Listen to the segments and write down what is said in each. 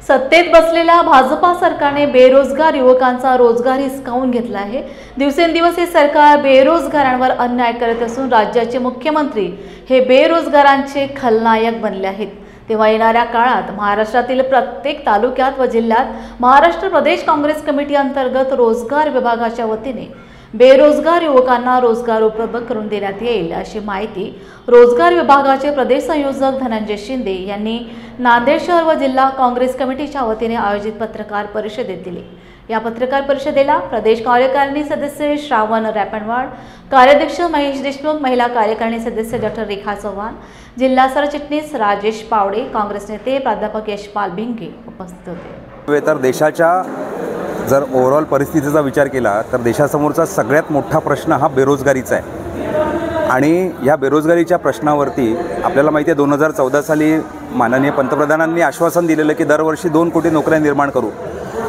सत्तेत बसलेल्या भाजपा सरकारने बेरोजगार युवकांचा रोजगार हिसकावून घेतला आहे। दिवसेंदिवस हे सरकार बेरोजगारांवर अन्याय करत असून राज्याचे मुख्यमंत्री हे बेरोजगारांचे खलनायक बनले आहेत। तेव्हा येणाऱ्या काळात महाराष्ट्रातील प्रत्येक तालुक्यात व जिल्ह्यात महाराष्ट्र प्रदेश काँग्रेस कमिटी अंतर्गत रोजगार विभागाच्या वतीने बेरोजगार युवकांना रोजगार उपलब्ध करून देण्यात येईल, अशी माहिती रोजगार विभागाचे प्रदेश संयोजक धनंजय शिंदे यांनी नांदेड शहर व जिल्हा काँग्रेस कमिटीच्या वतीने आयोजित पत्रकार परिषदेत दिली। या पत्रकार परिषदेला प्रदेश कार्यकारिणी सदस्य श्रावण रॅपणवाड, कार्याध्यक्ष महेश देशमुख, महिला कार्यकारिणी सदस्य डॉ. रेखा चव्हाण, जिल्हा सरचिटणीस राजेश पावडे, काँग्रेस नेते प्राध्यापक यशपाल भिंगे उपस्थित होते। तर देशाच्या जर ओव्हरऑल परिस्थितीचा विचार केला तर देशासमोरचा सगळ्यात मोठा प्रश्न हा बेरोजगारीचा आहे। आणि या बेरोजगारीच्या प्रश्नावरती आपल्याला माहिती आहे 2014 साली माननीय पंतप्रधानांनी आश्वासन दिलेलं की दरवर्षी 2 कोटी नोकऱ्या निर्माण करू।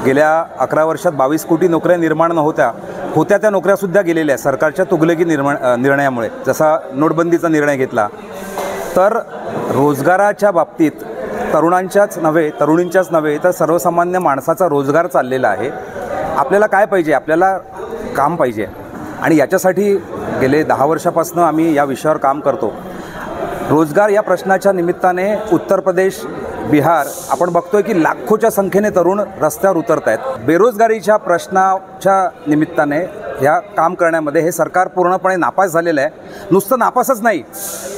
गेल्या 11 वर्षात 22 कोटी नोकऱ्या निर्माण होत्या त्या नोकऱ्यासुद्धा गेलेल्या आहेत सरकारच्या तुगलकी निर्णयामुळे। जसा नोटबंदीचा निर्णय घेतला तर रोजगाराच्या बाबतीत तरुणांच्याच नव्हे तरुणींच्याच नव्हे तर सर्वसामान्य माणसाचा रोजगार चाललेला आहे। आपल्याला काय पाहिजे? आपल्याला काम पाहिजे आणि याच्यासाठी गेले 10 वर्षापासून आम्ही या विषयावर काम करतो। रोजगार या प्रश्नाच्या निमित्ताने उत्तर प्रदेश, बिहार आपण बघतोय की लाखोच्या संख्येने तरुण रस्त्यावर उतरत आहेत। बेरोजगारीच्या प्रश्नाच्या निमित्ताने या काम करण्यामध्ये हे सरकार पूर्णपणे नापास झालेलं आहे। नुसतं नापासच नाही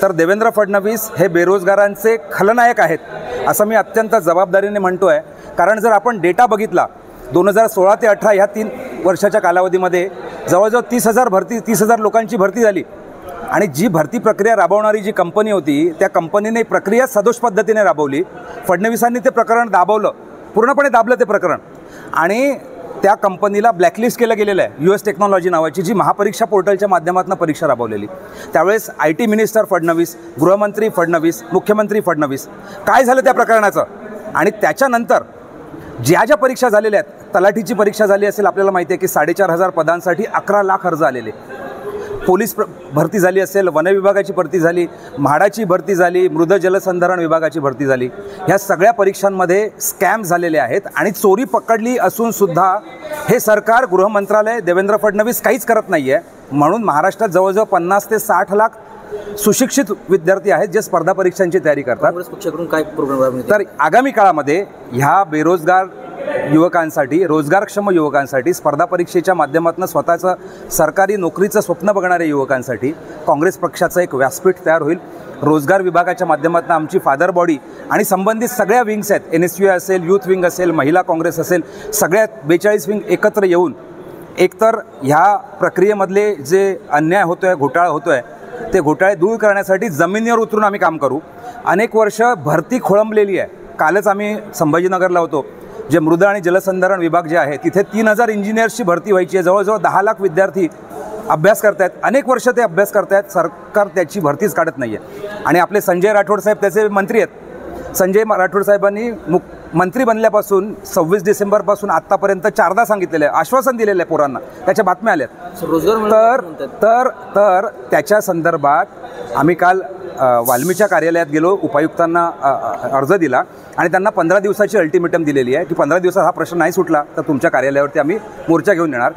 तर देवेंद्र फडणवीस हे बेरोजगारांचे खलनायक आहेत असं मी अत्यंत जबाबदारीने म्हणतोय। कारण जर आपण डेटा बघितला 2016 ते 18 ह्या 3 वर्षाच्या कालावधीमध्ये जवळजवळ 30,000 लोकांची भरती झाली आणि जी भरती प्रक्रिया राबवणारी जी कंपनी होती त्या कंपनीने प्रक्रिया सदोष पद्धतीने राबवली। फडणवीसांनी ते प्रकरण दाबवलं, पूर्णपणे दाबलं ते प्रकरण आणि त्या कंपनीला ब्लॅकलिस्ट केलं गेलेलं आहे। US टेक्नॉलॉजी नावाची जी महापरीक्षा पोर्टलच्या माध्यमातून परीक्षा राबवलेली। त्यावेळेस IT मिनिस्टर फडणवीस, गृहमंत्री फडणवीस, मुख्यमंत्री फडणवीस, काय झालं त्या प्रकरणाचं? आणि त्याच्यानंतर ज्या परीक्षा झालेल्या आहेत, तलाठीची परीक्षा झाली असेल, आपल्याला माहिती आहे की 4,500 पदांसाठी 11 लाख अर्ज आलेले। पोलीस भरती झाली असेल, वन विभागाची भरती झाली, म्हाडाची भरती झाली, मृद जलसंधारण विभागाची भरती झाली। ह्या सगळ्या परीक्षांमध्ये स्कॅम झालेले आहेत आणि चोरी पकडली असून सुद्धा हे सरकार, गृह मंत्रालय, देवेंद्र फडणवीस काहीच करत नाही आहे। म्हणून महाराष्ट्रात जवळजवळ 50 ते 60 लाख सुशिक्षित विद्यार्थी आहेत जे स्पर्धा परीक्षांची तयारी करतात। काय प्रोग्राम तर आगामी काळामध्ये ह्या बेरोजगार युवकांसाठी, रोजगारक्षम युवकांसाठी, स्पर्धा परीक्षेच्या माध्यमातून स्वतःचं सरकारी नोकरीचं स्वप्न बघणाऱ्या युवकांसाठी काँग्रेस पक्षाचं एक व्यासपीठ तयार होईल। रोजगार विभागाच्या माध्यमातून आमची फादर बॉडी आणि संबंधित सगळ्या विंग्स आहेत, NSU असेल, यूथ विंग असेल, महिला काँग्रेस असेल, सगळ्या 42 विंग एकत्र येऊन एकतर ह्या प्रक्रियेमधले जे अन्याय होतो आहे, घोटाळा होतो आहे, ते घोटाळे दूर करण्यासाठी जमिनीवर उतरून आम्ही काम करू। अनेक वर्ष भरती खोळंबलेली आहे। कालच आम्ही संभाजीनगरला होतो, जे मृद आणि जलसंधारण विभाग जे आहे तिथे 3000 इंजिनियर्सची भरती व्हायची आहे। जवळजवळ 10 लाख विद्यार्थी अभ्यास करत आहेत, अनेक वर्ष ते अभ्यास करत आहेत, सरकार त्याची भरतीच काढत नाही आहे। आणि आपले संजय राठोड साहेब त्याचे मंत्री आहेत। संजय राठोड साहेबांनी मंत्री बनल्यापासून 26 डिसेंबरपासून आत्तापर्यंत 4दा सांगितलेलं आहे, आश्वासन दिलेलं आहे पोरांना, त्याच्या बातम्या आल्यात। तर त्याच्या संदर्भात आम्ही काल वाल्मीच्या कार्यालयात गेलो, उपायुक्तांना अर्ज दिला आणि त्यांना 15 दिवसाची अल्टिमेटम दिलेली आहे की 15 दिवसात हा प्रश्न नाही सुटला तर तुमच्या कार्यालयावरती आम्ही मोर्चा घेऊन येणार।